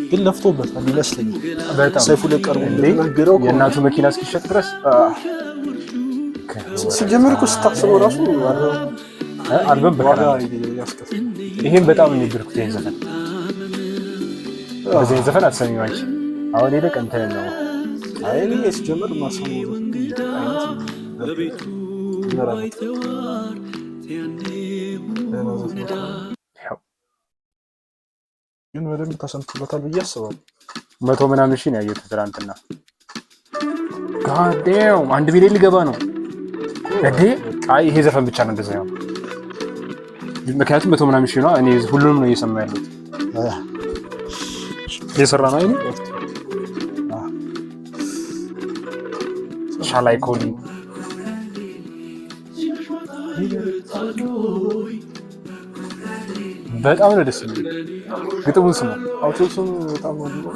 ግን ለፍቶበታል ይመስለኛል። በጣም ሰይፉ ለቀርቡ እንደተናገረው የእናቱ መኪና እስኪሸጥ ድረስ ሲጀምር እኮ ስታስበው ራሱ አልበም ዋጋ በቃ ያስከፍል። ይሄን በጣም የሚደርኩት ይሄን ዘፈን በዚህ ዘፈን አትሰሚው አንቺ አሁን ሄደህ እንትን ነው አይኔ ሲጀምር ማሰሙ ግን በደንብ ተሰምቶለታል ብዬ አስባለሁ። 100 ምናምን ሺህ ነው ያየሁት ትናንትና። ጋዴም 1 ሚሊዮን ሊገባ ነው እንዴ? አይ ይሄ ዘፈን ብቻ ነው እንደዛ ነው። ምክንያቱም 100 ምናምን ሺህ ነው። እኔ ሁሉንም ነው እየሰማሁ ያለሁት። እየሰራ ነው አይኔ ሻላይ ኮሊ በጣም ነው ደስ የሚል ግጥሙን ስሙ። አውቶሱን በጣም ነው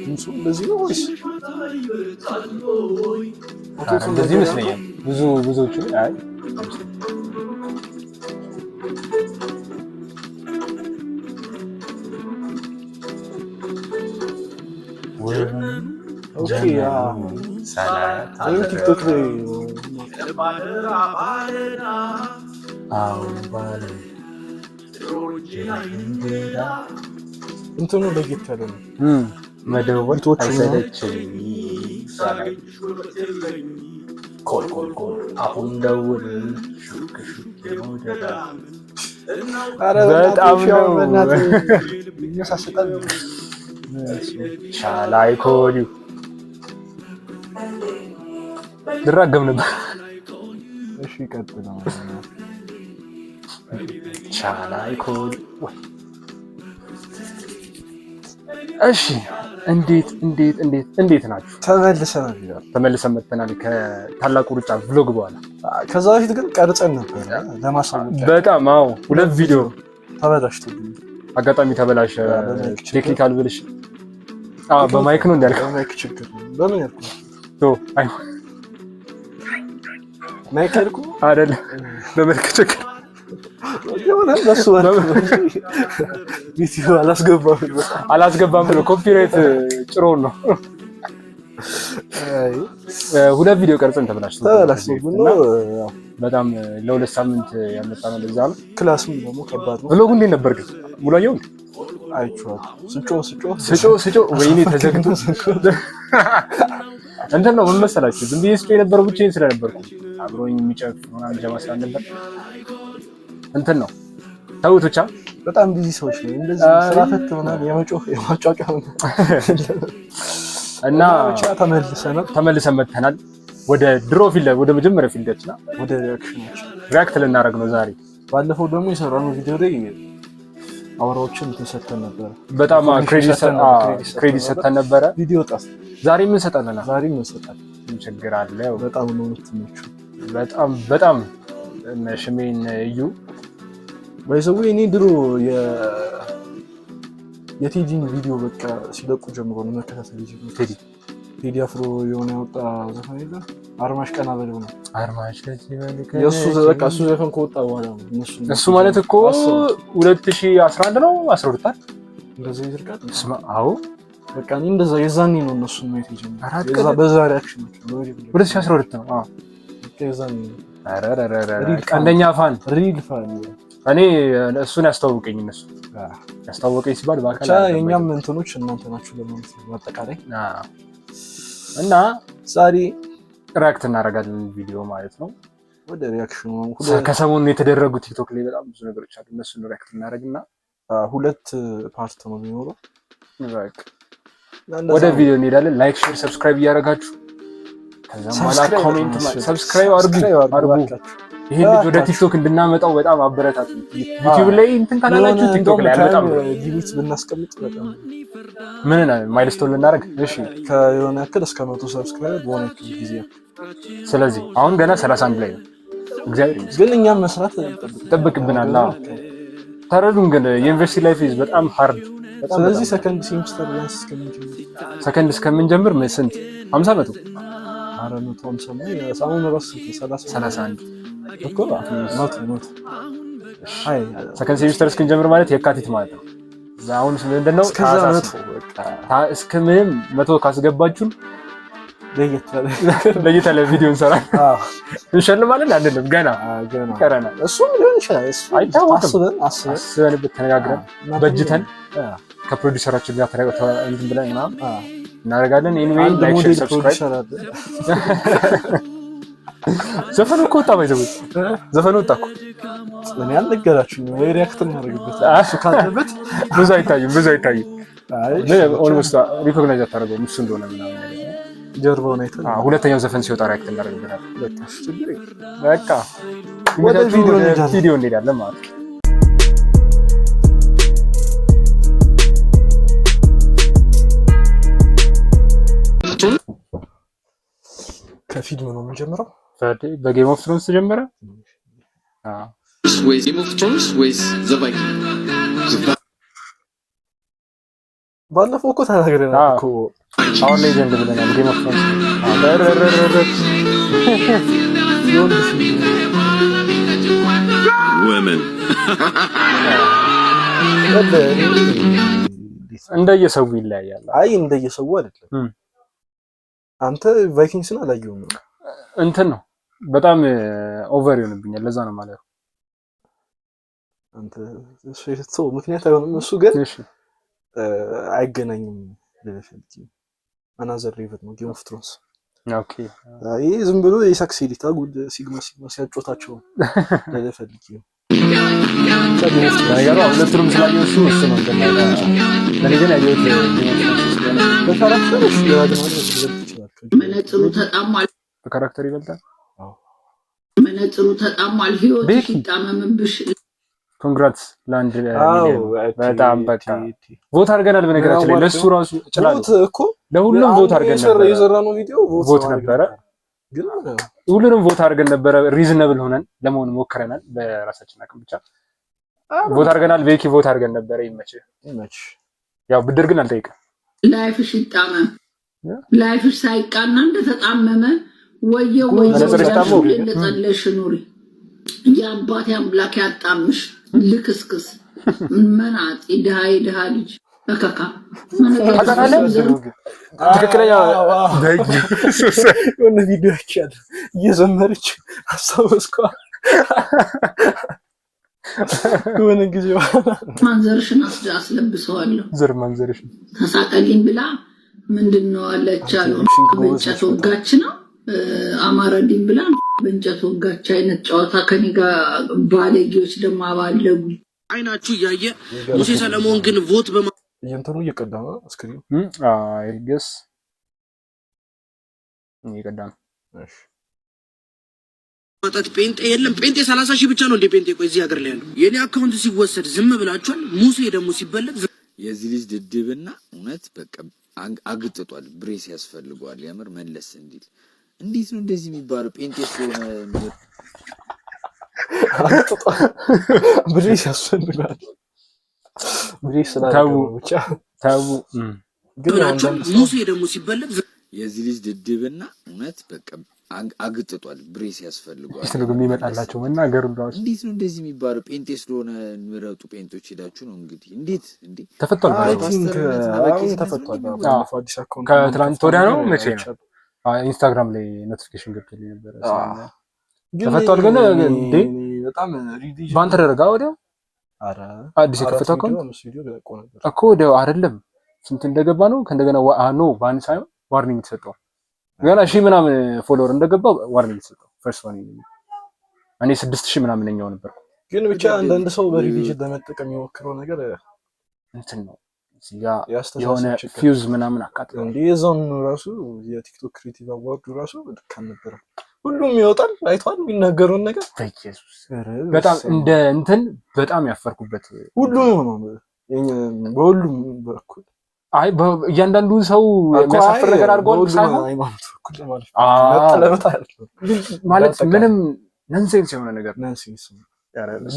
እንሱ እንደዚህ ነው ወይስ አውቶሱ እንደዚህ ይመስለኛል። ብዙዎቹ አይ ኦኬ ያ ሰላም ቲክቶክ ላይ እንትኑ ለጌት ያለ ነው። መደወል አይሰለችም። ኮል አሁን ደውል ሹክ ይወደዳ በጣም ነው የሚያሳስጣል። ሻላይ ኮሊ ድራገም ነበር። እሺ ቀጥል ነው ሻላይ ኮሊ እሺ እንዴት ናችሁ? ተመልሰን መጥተናል ከታላቁ ሩጫ ቭሎግ በኋላ። ከዛ በፊት ግን ቀርጸን ነበር ለማሳወቅ በጣም አዎ፣ 2 ቪዲዮ ተበላሽቶብኝ አጋጣሚ ተበላሸ። ቴክኒካል ብልሽ በማይክ ነው እንዳልከው። በማይክ ችግር ነው። በምን ያልኩ አይ ማይክ ያልኩ አይደለም፣ በማይክ ችግር የሆነ ለሱ ቪዲዮ አላስገባም ብሎ ኮፒራይት ጭሮን ነው። 2 ቪዲዮ ቀርጸን ተበላሽቶብን ነው። በጣም ለ2 ሳምንት ያመጣነው ለዛ ነው። ክላስም ደግሞ ከባድ ነው። ብሎጉ እንዴት ነበር ግን? ሙላየው አይቼዋለሁ። ስጮ ወይኔ ተዘግቶ እንትን ነው ምን መሰላችሁ፣ ዝም ብዬ ስጮ የነበረው ብቻዬን ስለነበርኩ አብሮኝ የሚጨፍር ምናምን ጀማ ስላልነበር እንትን ነው ተውት። ብቻ በጣም ቢዚ ሰዎች ነው እንደዚህ ስራ ፈት ሆናል። የማጫወቂያ እና ብቻ ተመልሰን መጥተናል ወደ ድሮ ፊልድ፣ ወደ መጀመሪያ ፊልዳችን፣ ወደ ሪአክት ልናደርግ ነው ዛሬ። ባለፈው ደግሞ የሰራነው ቪዲዮ ላይ አውራዎችን ተሰጥተን ነበር። በጣም ክሬዲት ሰጥተን ነበረ። ቪዲዮ ጣስ። ዛሬ ምን ሰጣለና? ምን ችግር አለው? በጣም ነው የምትመቹ። በጣም ሽሜን እዩ ባይዘው እኔ ድሮ የቴዲን ቪዲዮ በቃ ሲለቁ ጀምሮ ነው መከታተል ጀምሮ። ቴዲ አፍሮ የሆነ ያወጣ ዘፈን የለም አርማሽ ቀና በለው ነው። አርማሽ የሱ በቃ እሱ ዘፈን ከወጣ በኋላ ነው እሱ ማለት እኮ 2011 ነው 12 እንደዚህ ይርቃል። አዎ በቃ እንደዛ የዛኔ ነው እነሱ ነው የጀመረው። በዛ ሪአክሽን ነው 2012 ነው። አዎ የዛኔ ቀንደኛ ፋን ሪል ፋን እኔ እሱን ያስተዋወቀኝ እነሱ ያስተዋወቀኝ ሲባል በአካል የኛም እንትኖች እናንተ ናችሁ ለማለት ነው አጠቃላይ። እና ዛሬ ሪአክት እናደርጋለን ቪዲዮ ማለት ነው። ወደ ሪአክሽኑ ከሰሞኑ የተደረጉ ቲክቶክ ላይ በጣም ብዙ ነገሮች አሉ። እነሱን ሪአክት እናደርግና 2 ፓርት ነው የሚኖረው። ወደ ቪዲዮ እንሄዳለን። ላይክ፣ ሼር፣ ሰብስክራይብ እያደረጋችሁ ከዛም በኋላ ኮሜንት ሰብስክራይብ አድርጉ። ይሄ ልጅ ወደ ቲክቶክ እንድናመጣው በጣም አበረታቱ። ዩቲዩብ ላይ እንትን ካላላችሁ ቲክቶክ ላይ በጣም ሊሚት ብናስቀምጥ በጣም ምን ማይልስቶን ልናደርግ እሺ፣ ከየሆነ ያክል እስከ 100 ሰብስክራይብ በሆነ ያክል ጊዜ። ስለዚህ አሁን ገና 31 ላይ ነው። እግዚአብሔር ግን እኛም መስራት ይጠብቅብናል። ተረዱን። ግን የዩኒቨርሲቲ ላይፍ በጣም ሃርድ። ስለዚህ ሰከንድ ሴሚስተር እስከምንጀምር ስንት 50 መቶ 450 ነው። ሳሙን ራስ 31 እኮ ሞት አይ ሰከንድ ሴሚስተር እስክንጀምር ማለት የካቲት ማለት ነው። አሁን ምንድነው እስከ ምንም 100 ካስገባችሁን ለየት ያለ ቪዲዮ እንሰራለን። እንሸልማለን አይደለም ገና ይቀረናል። እሱም ሊሆን ይችላል። እሱ አስበንበት ተነጋግረን በጅተን ከፕሮዲውሰራችን ጋር እንትን ብለን ምናምን እናደርጋለን። ኤኒዌይ ላይክ ሼር ሰብስክራይብ። ዘፈኑ እኮ ወጣ ባይዘው ዘፈኑ ወጣ እኮ እኔ አልነገራችሁኝም ወይ ሪአክት እናደርግበት እሱ ካለበት ብዙ አይታይም አይ ኦልሞስት ሪኮግናይዝ አታደርገውም እሱ እንደሆነ ምናምን ጀርባውን አይተን ሁለተኛው ዘፈን ሲወጣ ሪአክት እናደርግበታለን። በቃ ወደ ቪዲዮ እንሄዳለን ማለት ነው። ከፊልም ነው የምንጀምረው። በጌም ኦፍ ትሮንስ ተጀመረ። ወይስ ጌም ኦፍ ትሮንስ ወይስ ዘ ቫይኪንግ? ባለፈው እኮ ተናግረናል እኮ አሁን ሌጀንድ ብለናል። ጌም ኦፍ ትሮንስ እንደየሰው ይለያያል። አይ እንደየሰው አይደለም። አንተ ቫይኪንግስን አላየሁም ነው እንትን ነው በጣም ኦቨር ይሆንብኛል። ለዛ ነው ማለት ነው። አንተ እሱ ምክንያት አይሆንም። እሱ ግን አይገናኝም። ለፈልቲ አናዘር ሪቨር ነው ጌም ኦፍ ትሮንስ። ኦኬ አይ ዝም ብሎ የሳክሲዲታ ጉድ ሲግማ ሲያጮታቸው ለፈልቲ ነገሩ ሁለቱንም ስላየው እሱ ነው እንደማይታ ለኔ ያየሁት በካራክተር መነጽሩ ተጣሟል። በካራክተር ይበልጣል። መነጽሩ ተጣሟል። ህይወት ይጣመምብሽ። ኮንግራትስ ላንድ በጣም በቃ ቮት አድርገናል። በነገራችን ላይ ለሱ ራሱ ይችላል እኮ ለሁሉም ቮት አድርገን ነበር። የዘራነው ቪዲዮ ቮት ነበረ። ግን ሁሉንም ቮት አድርገን ነበረ። ሪዝነብል ሆነን ለመሆን ሞክረናል። በራሳችን አቅም ብቻ ቮት አድርገናል። ቤኪ ቮት አድርገን ነበረ። ይመች ያው ብድር ግን አልጠይቅም። ላይፍሽ ይጣመም። ላይፍሽ ሳይቃና እንደተጣመመ ወየው ለጸለሽ ኑሪ። የአባቴ አምላክ ያጣምሽ ልክስክስ መናጢ ድሃ ልጅ በከካ ትክክለኛ የሆነ ቪዲዮ አይቻል እየዘመረች አስታወስኳ። የሆነ ጊዜ ማንዘርሽን አስለብሰዋለሁ። ዘር ማንዘርሽን ተሳቀልኝ ብላ ምንድነው አለች አሉ። በእንጨት ወጋች ነው አማረልኝ ብላ በእንጨት ወጋች አይነት ጨዋታ ከኔ ጋር ባለጌዎች ደግሞ አባለጉ። አይናችሁ እያየ ሙሴ ሰለሞን ግን ቮት እንትኑ እየቀዳማ ስክሪን አይገስ እየቀዳም እሺ ማጣት ጴንጤ የለም። ጴንጤ 30,000 ብቻ ነው እንደ ጴንጤ። ቆይ እዚህ ሀገር ላይ ያለው የኔ አካውንት ሲወሰድ ዝም ብላችኋል። ሙሴ ደግሞ ሲበለጥ የዚህ ልጅ ድድብና እውነት በቃ አግጥጧል። ብሬስ ያስፈልገዋል የምር መለስ እንዲል። እንዴት ነው እንደዚህ የሚባለው? ጴንጤ ስለሆነ ብሬስ ያስፈልገዋል። ብሬስ ስላለው ብቻ ታው ግን ሙሴ ደግሞ ሲበለጥ የዚህ ልጅ ድድብና እውነት በቃ አግጥጧል። ብሬስ ያስፈልገዋል። ስለዚህ ይመጣላችሁ መናገሩ ነው። እንዴት ነው እንደዚህ የሚባለው? ጴንጤ ስለሆነ ምረጡ ጴንጦች ሄዳችሁ ነው እንግዲህ። እንዴት ተፈቷል ማለት ነው። ተፈቷል። አዲስ አካውንት ከትላንት ወዲያ ነው መቼ ነው? ኢንስታግራም ላይ ኖቲፊኬሽን ገብቶልኝ ነበር። ተፈቷል ግን እንዴ በጣም ሪዲጅ ባንተ ተደረጋ ወዲያው። አረ አዲስ የከፈተው እኮ ወዲያው አይደለም። ስንት እንደገባ ነው ከእንደገና ኖ ባን ሳይሆን ዋርኒንግ ተሰጠው። ገና ሺህ ምናምን ፎሎወር እንደገባ ዋርኒንግ ተሰጠው። ፈርስት ዋን እኔ 6,000 ምናምን ነኛው ነበር። ግን ብቻ አንዳንድ ሰው በሪሊጅን ለመጠቀም የሚሞክረው ነገር እንትን ነው። እዚጋ የሆነ ፊውዝ ምናምን አቃጥሎ እንዴ የዛውን ራሱ የቲክቶክ ክሬቲቭ አዋርዱ ራሱ ልክ ነበር። ሁሉም ይወጣል አይቷል የሚናገረውን ነገር በኢየሱስ በጣም እንደ እንትን በጣም ያፈርኩበት ሁሉም ነው በሁሉም በኩል አይ እያንዳንዱ ሰው የሚያሳፍር ነገር አድርጓል ሳይሆን ሃይማኖት በኩል ማለት ምንም ነንሴንስ የሆነ ነገር ነንሴንስ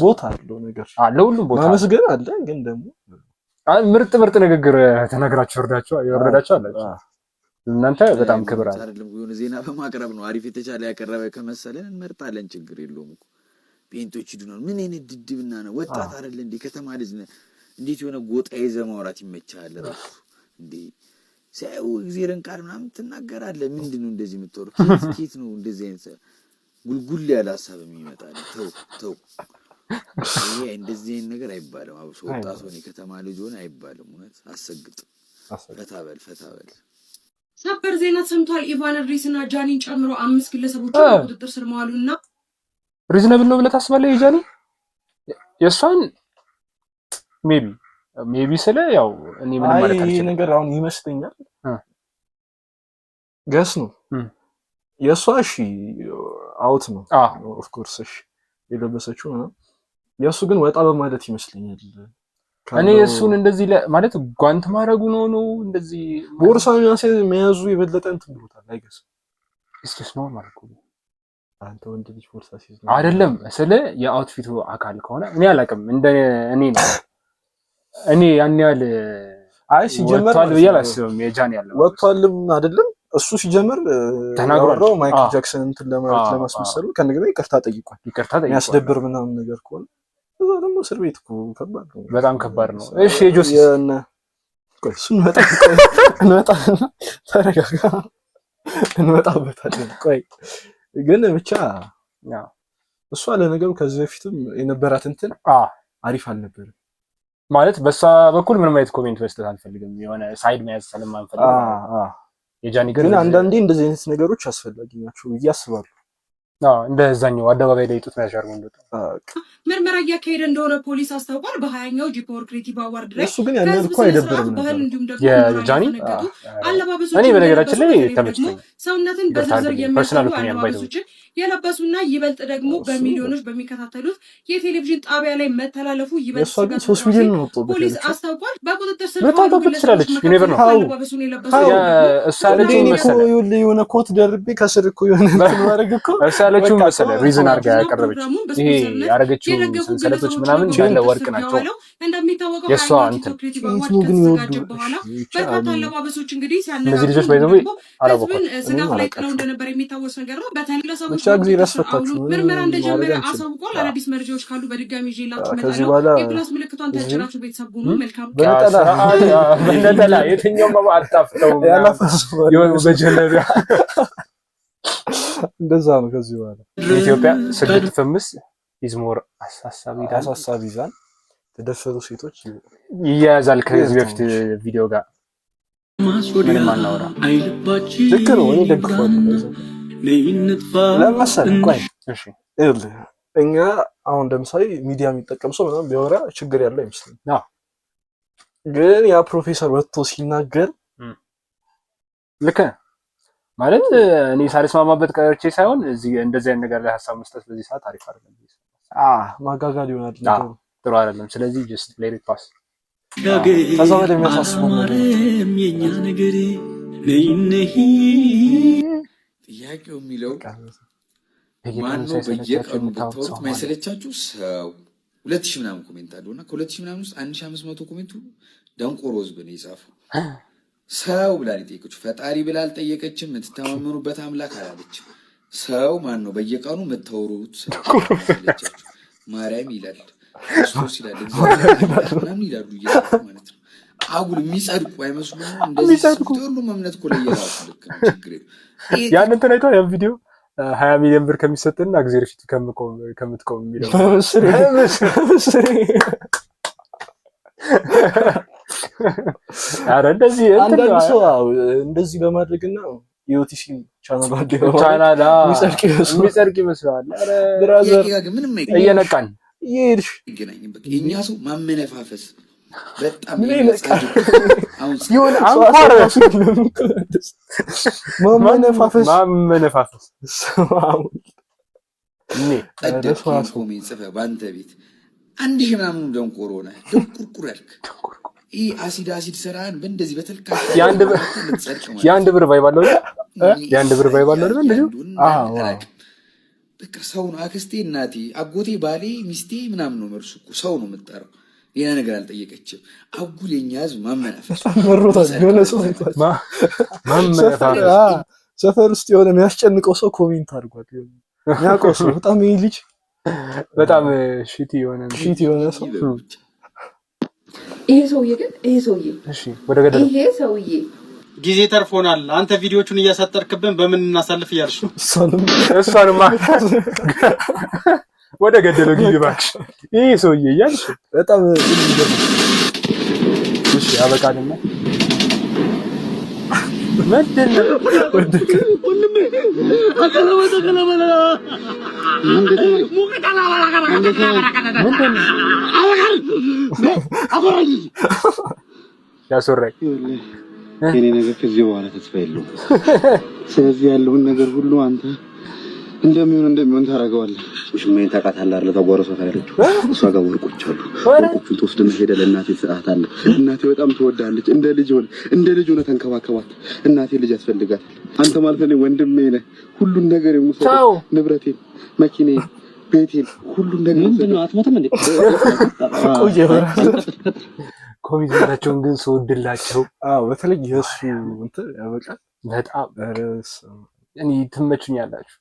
ቦታ አለው ነገር አለ ሁሉም ቦታ ማመስገን አለ። ግን ደግሞ ምርጥ ንግግር ተነግራችሁ ወርዳችሁ አላችሁ እናንተ በጣም ክብር አለ አይደለም የሆነ ዜና በማቅረብ ነው አሪፍ የተቻለ ያቀረበ ከመሰለን እንመርጣለን ችግር የለውም እኮ ጴንቶች ይዱናል ምን አይነት ድድብና ነው ወጣት አይደል እንዴ ከተማ ልጅ ነህ እንዴት የሆነ ጎጣ ይዘህ ማውራት ይመቻል ራሱ እንዴ ሳይው እግዚአብሔርን ቃል ምናምን ትናገራለህ ምንድነው እንደዚህ የምትወሩት ኬት ነው እንደዚህ አይነት ጉልጉል ያለ ሐሳብ የሚመጣል ተው ይሄ እንደዚህ አይነት ነገር አይባልም አብሶ ወጣት ሆነ ከተማ ልጅ ሆነ አይባልም እውነት አሰግጥ ፈታበል ሰበር ዜና ሰምቷል ኢቫን ሪስና ጃኒን ጨምሮ 5 ግለሰቦች ቁጥጥር ስር መዋሉና ሪዝነብል ነው ብለህ ታስባለህ የጃኒ የሷን ሜቢ ስለ ያው እኔ ምንም ማለት አልችልም ይሄ ነገር አሁን ይመስለኛል ገስ ነው የሷ እሺ አውት ነው ኦፍ ኮርስ እሺ የለበሰችው ነው የሱ ግን ወጣ በማለት ይመስለኛል እኔ እሱን እንደዚህ ማለት ጓንት ማረጉ ነው እንደዚህ ቦርሳውን መያዙ የበለጠ እንትን ብሎታል አይገስ እስኪስ ነው ማለት ነው አንተ ወንድ ልጅ ቦርሳ ሲይዝ አይደለም ስለ የአውትፊቱ አካል ከሆነ እኔ አላውቅም እንደ እኔ ያን ያህል አይ ሲጀመር ወጥቷል ብዬ አላስብም የጃኒ ያለው ወጥቷልም አይደለም እሱ ሲጀመር ተናግሮ ማይክል ጃክሰን እንትን ለማስመሰሉ ከነገር ይቅርታ ጠይቋል የሚያስደብር ምናምን ነገር ከሆነ እዛ ደግሞ እስር ቤት እኮ ከባድ ነው በጣም ከባድ ነው እሺ ጆሲ ቆይ እሱን ተረጋጋ እንመጣበታለን ቆይ ግን ብቻ እሷ ለነገሩ ከዚህ በፊትም የነበራት እንትን አሪፍ አልነበረም ማለት በሷ በኩል ምንም አይነት ኮሜንት መስጠት አልፈልግም የሆነ ሳይድ መያዝ ስለማንፈልግ የጃኒ ግን አንዳንዴ እንደዚህ አይነት ነገሮች አስፈላጊ ናቸው ብዬ አስባለሁ እንደዛኛው አደባባይ ላይ ጡት ያሻርጉ እንደው ምርመራ እያካሄደ እንደሆነ ፖሊስ አስታውቋል። በ20ኛው ጂፖር ክሬቲቭ አዋርድ ላይ እሱ ግን ያን ያህል እኮ አይደብርም ነበር የጃኒ እኔ በነገራችን ላይ ተመችቶኝ ሰውነትን በዝርዝር የሚያሳዩ አለባበሶችን የለበሱና ይበልጥ ደግሞ በሚሊዮኖች በሚከታተሉት የቴሌቪዥን ጣቢያ ላይ መተላለፉ ይበልጥ 3 ሚሊዮን ነው ፖሊስ አስታውቋል። በቁጥጥር ስር ትችላለች ዩኒቨር ነው አለባበሱን የለበሱ እሳለችው መሰለ የሆነ ኮት ደርቤ ከስር እኮ የሆነ ማድረግ እኮ እሳለችው መሰለ ሪዝን አርጋ ያቀረበች ይሄ ያረጋችው ሰንሰለቶች ምናምን እንዳለ ወርቅ ናቸው እንደሚታወቀው የሷ እንትን ነው ግን ይወዱ በርካታ አለባበሶች እንግዲህ እነዚህ ልጆች ባይዘው አላወቁም ስጋት ላይ ጥለው እንደነበር የሚታወስ ነገር ነው። በተለይ ለሰዎች ብቻ ጊዜ ያስፈታችሁ ምርመራ እንደጀመረ አሳውቋል። አዳዲስ መረጃዎች ካሉ በድጋሚ ይዤላችሁ እመጣለሁ። የፕላስ ምልክቷን ተጭናችሁ ቤተሰብ ሁኑ። መልካም በነጠላ የትኛውም አጣፍተው በጀለቢያ እንደዛ ነው። ከዚህ በኋላ ኢትዮጵያ ስግጥ ፍምስ ኢዝሞር አሳሳቢ ዛን ተደፈሩ ሴቶች ይያዛል። ከዚህ በፊት ቪዲዮ ጋር ምንም አናወራ ልክ ነው። እኔ ደግፋለሁ ለምሳሌ ቆይ እሺ እኛ አሁን ለምሳሌ ሚዲያ የሚጠቀም ሰው ምናምን ቢያወራ ችግር ያለው አይመስልም። ግን ያ ፕሮፌሰር ወጥቶ ሲናገር ልክ ማለት እኔ ሳልስማማበት ቀርቼ ሳይሆን እዚህ እንደዚህ አይነት ነገር ላይ ሐሳብ መስጠት በዚህ ሰዓት አሪፍ አይደለም። ማጋጋል ይሆናል ጥሩ አይደለም። ስለዚህ just let it pass ከዛ ወደ የሚያሳስበው ነገር ጥያቄው የሚለው ማነው በየቀኑ ብታወሩት ማይሰለቻችሁ ሰው 2000 ምናምን ኮሜንት አለውና ከ2000 ምናምን ውስጥ 1500 ኮሜንቱ ደንቆሮ ህዝብ ነው የጻፈው። ሰው ብላ ጠየቀች፣ ፈጣሪ ብላ አልጠየቀችም። የምትተማመኑበት አምላክ አላለችም። ሰው ማን ነው በየቀኑ የምታወሩት? ማርያም ይላል ክርስቶስ ይላል ምናምን ይላሉ ማለት ነው። አጉል የሚጸድቁ አይመስሉም። እንደዚህ ሁሉም እምነት እኮ ለየራሱ ልክ ነው። ችግር የለም። ያን እንትን አይተኸው ያን ቪዲዮ 20 ሚሊዮን ብር ከሚሰጥና እግዚአብሔር ፊት ከምትቆም የሚለው አረ እንደዚህ አንዳንድ ሰው እንደዚህ በማድረግና ዩቲሲ ቻናል የሚጸድቅ ይመስላል። አረ ብራዘር እየነቃን ይሄድሽ ይገናኝ በቃ የኛ ሰው ማመነፋፈስ በጣም ይሁን አንኳር ማመነፋፈስ በአንተ ቤት 1000 ምናምን ደንቆሮ ነህ ደንቁርቁር ያልክ ይህ አሲድ ስራን በእንደዚህ በተልካሽ የአንድ ብር ቫይብ አለው እንደዚህ በቃ ሰው ነው። አክስቴ፣ እናቴ፣ አጎቴ፣ ባሌ፣ ሚስቴ ምናምን ነው መልሱ እኮ ሰው ነው የምትጠራው። ሌላ ነገር አልጠየቀችም። አጉል የኛ ህዝብ ማመናፈስ የሆነ ሰው ሰፈር ውስጥ የሆነ የሚያስጨንቀው ሰው ኮሜንት አድርጓል። የሚያውቀው ሰው በጣም ይሄ ልጅ በጣም ሺቲ የሆነ ሰው ይሄ ሰውዬ እሺ፣ ወደ ገደለው ይሄ ሰውዬ ጊዜ ተርፎናል። አንተ ቪዲዮቹን እያሳጠርክብን በምን እናሳልፍ እያልሽ እሷንማ ወደ ገደለው ጊዜ እባክሽ ይሄ ሰውዬ እያልሽ በጣም እሺ፣ አበቃልና ምንድን ነው ያስወራኝ የኔ ነገር ከዚህ በኋላ ተስፋ የለውም። ስለዚህ ያለውን ነገር ሁሉ አንተ እንደሚሆን ታደርገዋለህ። ሽማዬን ታውቃታለህ አይደል? ተጓረሰው ታያለችው። እሷ ጋር ወርቆች አሉ። ወርቆቹን ትወስድና ሄደህ ለእናቴ ትሰጣታለህ። እናቴ በጣም ትወዳለች። እንደ ልጅ ሆነ ተንከባከባት። እናቴ ልጅ ያስፈልጋታል። አንተ ማለት ነው ወንድሜ ነህ። ሁሉን ነገር የምሰጠው ንብረቴን፣ መኪናዬን፣ ቤቴን ሁሉን ነገር ምንድነው? አትሞትም እንዴ? ቆየ ኮሚቴዎቻቸውን ግን ስወድላቸው በተለይ የእሱ እንትን ያበቃል። በጣም እኔ ትመቹኛላችሁ።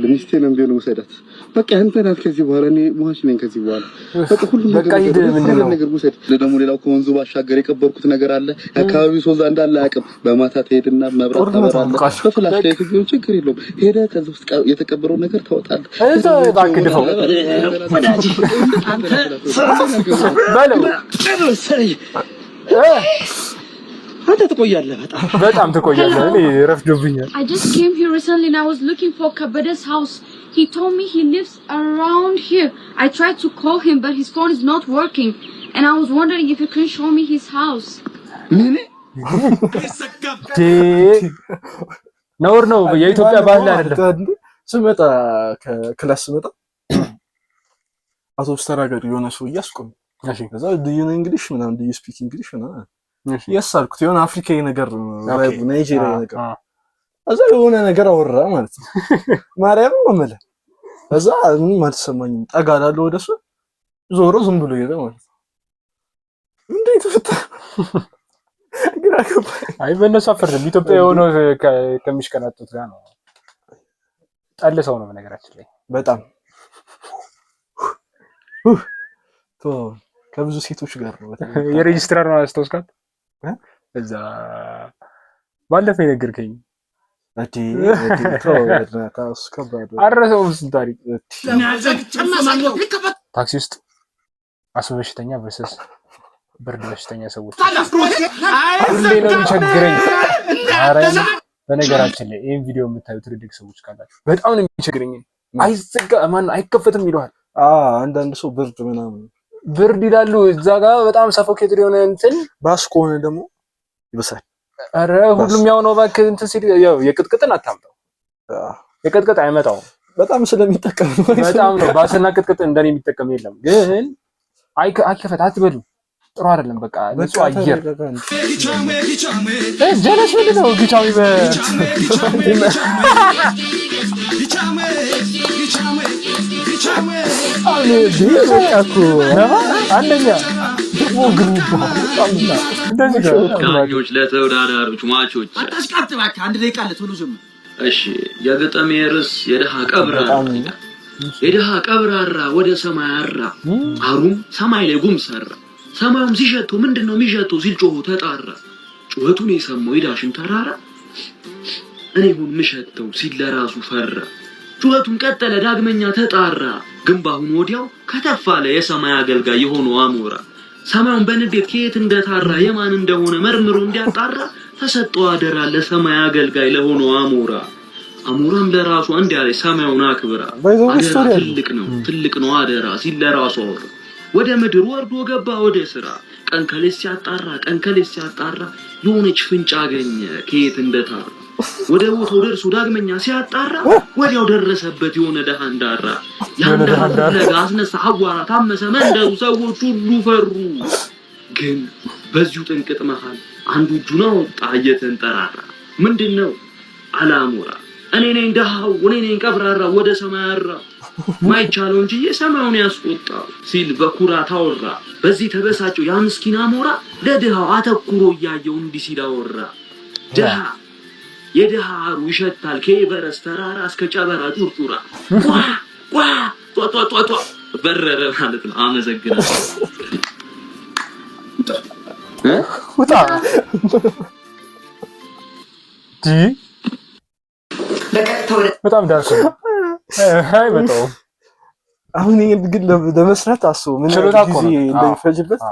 ሚስቴ ነው ቢሆን ውሰዳት። በቃ አንተ ናት ከዚህ በኋላ እኔ ሟች ነኝ። ከዚህ በኋላ በቃ ሂድ። ምንድነው ነገር ውሰድ። ደግሞ ሌላው ከወንዙ ባሻገር የቀበርኩት ነገር አለ። አካባቢው ሰው እዛ እንዳለ አያውቅም። በማታ ትሄድና መብራት ታበራለህ። በፍላሽ ላይ ቢሆን ችግር የለውም። ሄደህ ከዛ ውስጥ የተቀበረው ነገር ታወጣለህ። እዛ እባክህ ድፈው አንተ ትቆያለህ፣ በጣም ትቆያለህ። እኔ ረፍዶብኛል። I just came here recently and I was looking for Kabede's house. He told me he lives around here. I tried to call him but his phone is not working and I was wondering if you can show me his house. ነውር ነው የኢትዮጵያ ባህል አይደለም። ስመጣ ከክላስ ስመጣ አውቶቡስ ተራጋሪ የሆነ ሰው እያስቆም ከዛ ዱ ዩ ኖ እንግሊሽ ምናምን ዱ ዩ ስፒክ እንግሊሽ ምናምን ያሳልኩት የሆነ አፍሪካዊ ነገር ናይጄሪያዊ ነገር እዛ የሆነ ነገር አወራ ማለት ነው። ማርያም ማመለ እዛ ምንም አልተሰማኝም። ጠጋ እላለሁ ወደሱ ዞሮ ዝም ብሎ ይሄደ ማለት ነው። እንዴት ፈታ ግራ ገባኝ። አይ በእነሱ አፈርም ኢትዮጵያ የሆነው ከሚሽቀናጡት ጋር ነው። ጠል ሰው ነው በነገራችን ላይ በጣም ከብዙ ሴቶች ጋር ነው የሬጅስትራር ነው አስተውስካት እዛ ባለፈው የነገርከኝ አረሰውም ታሪክ ታክሲ ውስጥ አስም በሽተኛ versus ብርድ በሽተኛ ሰዎች ሁሌ ነው የሚቸግረኝ። በነገራችን ላይ ይሄን ቪዲዮ የምታዩ ትልልቅ ሰዎች ካላችሁ በጣም ነው የሚቸግረኝ። አይከፈትም ይለዋል። አንዳንድ ሰው ብርድ ምናምን ብርድ ይላሉ እዛ ጋር በጣም ሰፎኬትድ የሆነ እንትን ባስ ከሆነ ደግሞ ይበሳል። አረ ሁሉም ያው ነው እባክህ እንትን ሲል ያው የቅጥቅጥን አታምጣው። የቅጥቅጥ አይመጣውም በጣም ስለሚጠቀም በጣም ነው ባስና ቅጥቅጥ እንደኔ የሚጠቀም የለም። ግን አይከፈት አትበሉ ጥሩ አይደለም። በቃ ንጹህ አየር ጀለስ ምንድነው ግቻሚ አንደኛ ዳኞች ለተወዳዳሪዎች ማቾች አታስቀጥባካ አንድ ደቂቃ ለቶሎ ጀምር። እሺ የገጠሜ ርዕስ የደሃ ቀብራራ። የደሃ ቀብራራ ወደ ሰማይ አራ አሩም ሰማይ ላይ ጉም ሰራ። ሰማዩም ሲሸተው ምንድነው የሚሸተው ሲል ጮሁ ተጣራ። ጩኸቱን የሰማው የዳሽን ተራራ እኔ ሁን ምሸተው ሲል ለራሱ ፈራ። ጩኸቱን ቀጠለ ዳግመኛ ተጣራ። ግንባሁን ወዲያው ከተፋለ የሰማይ አገልጋይ የሆነው አሞራ ሰማዩን በንዴት ከየት እንደታራ የማን እንደሆነ መርምሮ እንዲያጣራ ተሰጠው አደራ ለሰማይ አገልጋይ ለሆነው አሞራ። አሞራም ለራሱ እንዲህ አለ ሰማዩን አክብራ አደራ ትልቅ ነው አደራ ሲል ለራሱ አወራ። ወደ ምድር ወርዶ ገባ ወደ ስራ ቀን ከሌት ሲያጣራ የሆነች ፍንጭ አገኘ ከየት እንደታራ። ወደ ቦታው ደርሶ ዳግመኛ ሲያጣራ ወዲያው ደረሰበት የሆነ ደሃ እንዳራ። ያን ደሃ አስነሳ አዋራ ታመሰ መንደሩ ሰዎች ሁሉ ፈሩ። ግን በዚሁ ጥንቅጥ መሃል አንዱ እጁን አወጣ እየተንጠራራ። ምንድነው አላሞራ እኔ ነኝ ደሃው እኔ ነኝ ቀብራራ ወደ ሰማይ አራ ማይቻለው እንጂ የሰማዩን ያስቆጣው ሲል በኩራት አወራ። በዚህ ተበሳጨው ያ ምስኪን አሞራ ለድሃው አተኩሮ እያየው እንዲህ ሲል አወራ። ድሃ የድሃ አሩ ይሸታል ከኤቨረስት ተራራ እስከ ጨበራ ጩርጩራ ጧ በረረ ማለት ነው። አመሰግናለሁ። ውጣ በጣም ዳርክ ነው። አይ በጣም አሁን ይሄን ግን ለመስራት አስቡ ምን ጊዜ እንደሚፈጅበት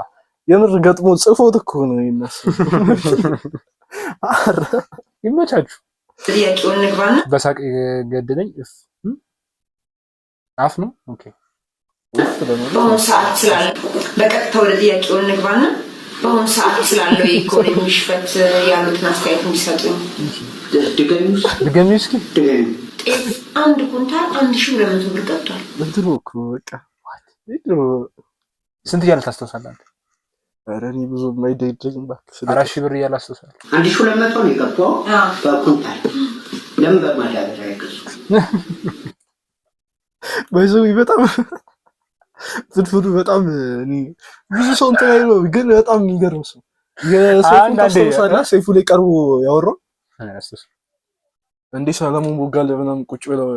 የምር ገጥሞ ጽፎት እኮ ነው ይነሱ። ይመቻችሁ። ጥያቄውን ንግባና በሳቅ ገደለኝ አፍ ነው። ኦኬ በአሁኑ ሰዓት ስላለው በቀጥታ ወደ ጥያቄውን ንግባና በአሁኑ ሰዓት ስላለው የኢኮኖሚ ግሽበት ያሉትን አስተያየት እንዲሰጡኝ። ድገሚ እስኪ። ጤፍ አንድ ኩንታል 1200 ብር ገብቷል። ምንድን ነው እኮ በቃ ስንት እያለ ታስታውሳለህ? ኧረ እኔ ብዙ የማይደግም እባክህ 4000 ብር እያለ አስታውሳለህ? 1200 ነው የገባው በኩንታል። ለምን በማዳበሪያ አይገዙ? በዚህ በጣም ፍርፍሩ በጣም እኔ ብዙ ሰው እንትን አይለው ግን በጣም የሚገርም ሰው የሰይፉን ታስታውሳለህ? ሰይፉ ላይ ቀርቦ ያወራው እንዴ ሰለሞን ቦጋለ ምናምን ቁጭ ብለው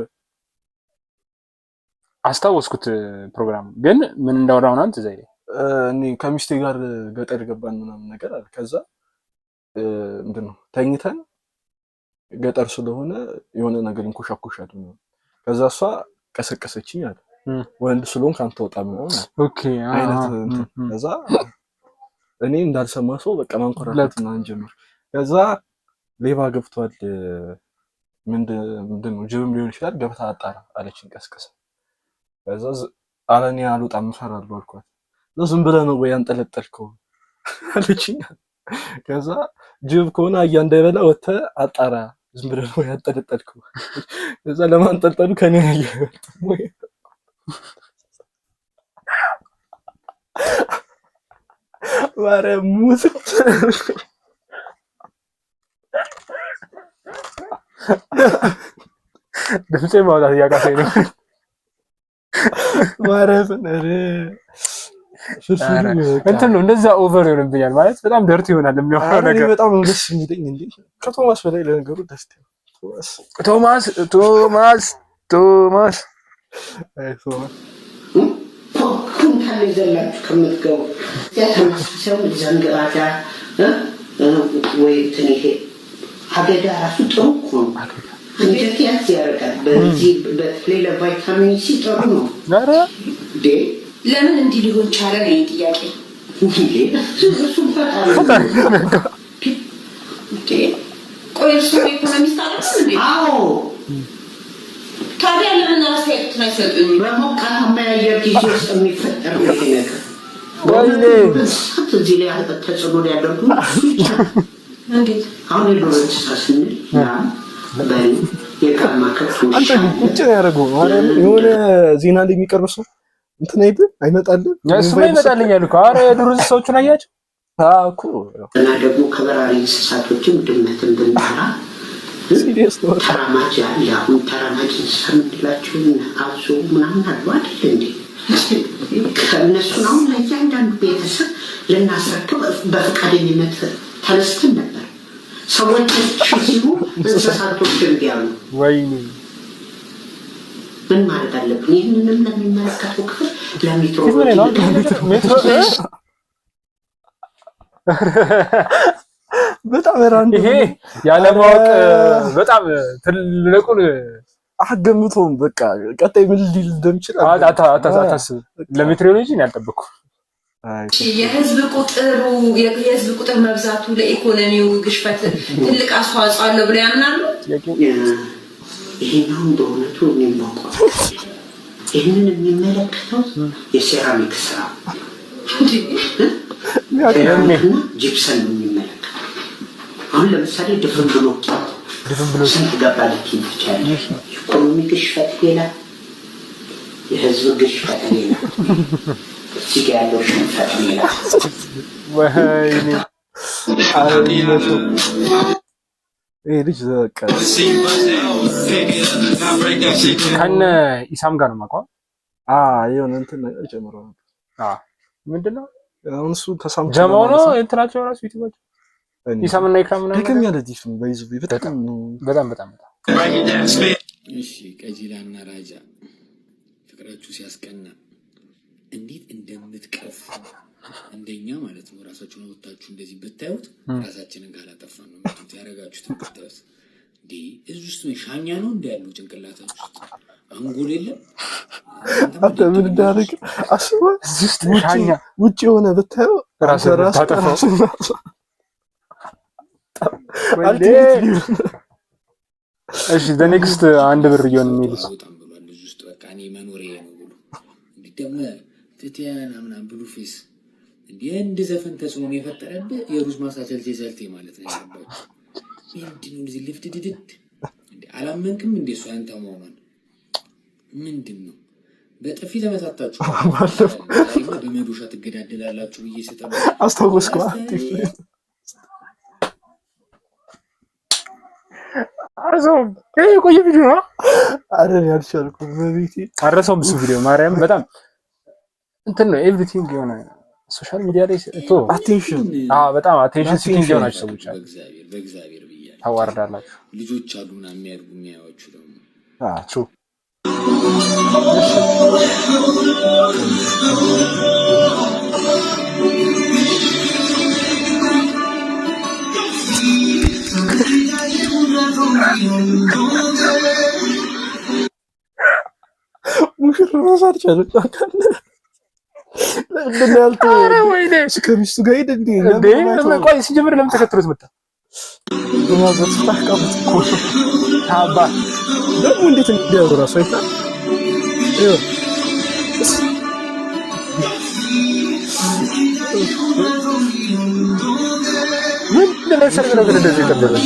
አስታወስኩት። ፕሮግራም ግን ምን እንዳወራው ነው ትዝ አይለኝ። እኔ ከሚስቴ ጋር ገጠር ገባን ምናምን ነገር አለ። ከዛ ምንድነው ተኝተን ገጠር ስለሆነ የሆነ ነገር እንኮሻኮሻለን ነው። ከዛ እሷ ቀሰቀሰችኝ አለ ወንድ ስለሆንክ አንተ ወጣ ምናምን። ኦኬ አይነት ከዛ እኔ እንዳልሰማ ሰው በቃ ማንኮራፋት እና እንጀምር። ከዛ ሌባ ገብቷል ምንድነው ጅብም ሊሆን ይችላል ገብታ አጣራ አለችኝ ቀስቀሰ። ከዛ አለኔ አልወጣም እፈራለሁ አልኳት። ዝም ብለህ ነው ወይ አንጠለጠልከው አለችኝ። ከዛ ጅብ ከሆነ አያ እንዳይበላ ወጥተህ አጣራ ዝም ብለህ ነው ያንጠለጠልከው። ከዛ ለማንጠልጠሉ ከኔ ያየው ማርያም ሙት ድምጼ ማውጣት እያቃተኝ ነው። ማርያም እንትን ነው እንደዛ ኦቨር ይሆንብኛል ማለት በጣም ደርት ይሆናል የሚያወራው ነገር። በጣም ደስ የሚለኝ እንዴ ከቶማስ በላይ ለነገሩ ደስ ይላል። ቶማስ ኩንታል ይዘላችሁ ከምትገቡ ያተመሳሰው ዘንግራዳ ወይ ትንሽ አገዳ ራሱ ጥሩ እኮ ነው። እንዴት ያደርጋል? በዚህ በተለይ ለቫይታሚን ሲ ጥሩ ነው። ኧረ ለምን እንዲህ ሊሆን ቻለ ነው ጥያቄ። እሱም ፈጣሪ ቆይ እሱ ኢኮኖሚስት አይደል እንዴ? አዎ ታዲያ ለምን አስተያየት አይሰጡኝ? በሞቃታማ የአየር ጊዜ ውስጥ የሚፈጠር ነገር ወይኔ እዚህ ላይ ተጽዕኖ ሊያደርጉ እንዴት አሁን የዱር እንስሳ ስንል የጋማ ከብቶች አንተ ቁጭ ነው ያደረገው ማርያም የሆነ ዜና ላይ የሚቀርብ ሰው እንትን አይመጣልህ እሱ ይመጣልኛል እኮ። ኧረ የዱር እንስሳዎቹን አያቸው እኮ እና ደግሞ ከበራሪ እንስሳቶችም ድመትን ብንጠራ ሲሪየስ ነው። ተራማጅ አለ። አሁን ተራማጅ እንስሳ የምንላቸው አብዞ ምናምን አሉ አይደል እንዴ? ከእነሱን አሁን ለእያንዳንዱ ቤተሰብ ልናስረክብ በፈቃደኝነት ተነስተን ነበር። ሰዎች ሲሉ እንስሳቶች እንዲያሉ ወይኔ ምን ማድረግ አለብን? ይህንንም ለሚመለከተው ክፍል ለሜትሮ በጣም ራንድ ይሄ ያለማወቅ በጣም ትልቁን አገምቶም በቃ ቀጣይ ምን ሊል እንደሚችል አታስብ። ለሜትሮሎጂ ነው ያልጠበቅኩ። የህዝብ ቁጥር መብዛቱ ለኢኮኖሚው ግሽበት ትልቅ አስተዋጽኦ አለው ብለው ያምናሉ። ይሄን አሁን በእውነቱ እኔም ባውቀው ይህንን የሚመለከተው የሴራሚክ ስራ ጂፕሰን ነው የሚመለከተው። አሁን ለምሳሌ ድፍን ብሎኬት ስንት ገባ ልትይ ትችያለሽ? ኢኮኖሚ ግሽበት ሌላ፣ የህዝብ ግሽበት ሌላ፣ እዚህ ጋ ያለው ሽንፈት ሌላ። ወይኔ ይሄ ልጅ ከነ ኢሳም ጋር ነው የማውቀው። የሆነ እንትን ነገር ጨምሮ ነው። ምንድነው አሁን እሱ ተሳምቶ ጀማው ነው እንትናቸው ራሱ ዩቲዩባቸው ኢሳም እና ኢክራም ነው ደከም ያለ ዲፍ ነው በይዙ በጣም እሺ ቀጂላና ራጃ ፍቅራችሁ ሲያስቀና እንዴት እንደምትቀፉ እንደኛ ማለት ነው። ራሳችሁን ወጣችሁ እንደዚህ ብታዩት ራሳችንን ካላጠፋን ነው ማለት ያረጋችሁት ብታዩት እንዴ እዚህ ውስጥ ሻኛ ነው እንደ ያለው ጭንቅላታችሁ ውስጥ አንጎል የለም። አንተ ምን እንዳደረግ አስበው እዚህ ውስጥ ሻኛ ውጪ ሆነ ብታየው ራስህ እሺ the next አንድ ብር ይሆን የሚልስ በጣም ብሏል እዚህ ውስጥ በቃ እኔ መኖሬ ነው ብሎ እንዲደም ትቲያና ምናምን ብሉ ፌስ እንደ ዘፈን ተጽዕኖ የፈጠረብህ የሩዝ ማሳቸልቴ ዘልቴ ማለት ነው ያባችሁ ምንድነው እንደዚህ ልፍት ድድት እንዴ አላመንክም እንዴ እሱ አንተ መሆኑን ምንድነው በጥፊ ተመታታችሁ በመዶሻ ትገዳደላላችሁ እየሰጠው አስተውስኩ አረሰውም ቆይ ቪዲዮ ነው አይደል ያልቻልኩት በቤቴ አረሰውም እሱ ቪዲዮ ማርያም በጣም እንትን ነው ኤቭሪቲንግ የሆነ ሶሻል ሚዲያ ላይ ቶ አቴንሽን በጣም አቴንሽን ሲኪንግ የሆናችሁ ሰዎች አሉ። በእግዚአብሔር ብያለሁ ታዋርዳላችሁ ልጆች አሉና የሚያድጉ የሚያዩዋችሁ ደግሞ ትሩ ሙሽራ ሳርቻለ ታካለ ለምን አረ ወይኔ ከሚስቱ ጋር ሄደ እንዴ ቆይ ሲጀምር ለምን ተከትሎት መጣ በማዘት ታካበት ታባ ደግሞ እንዴት እንዲያው ራሱ አይታ ምን ለሰርግ ነው ግን እንደዚህ ተደረገ?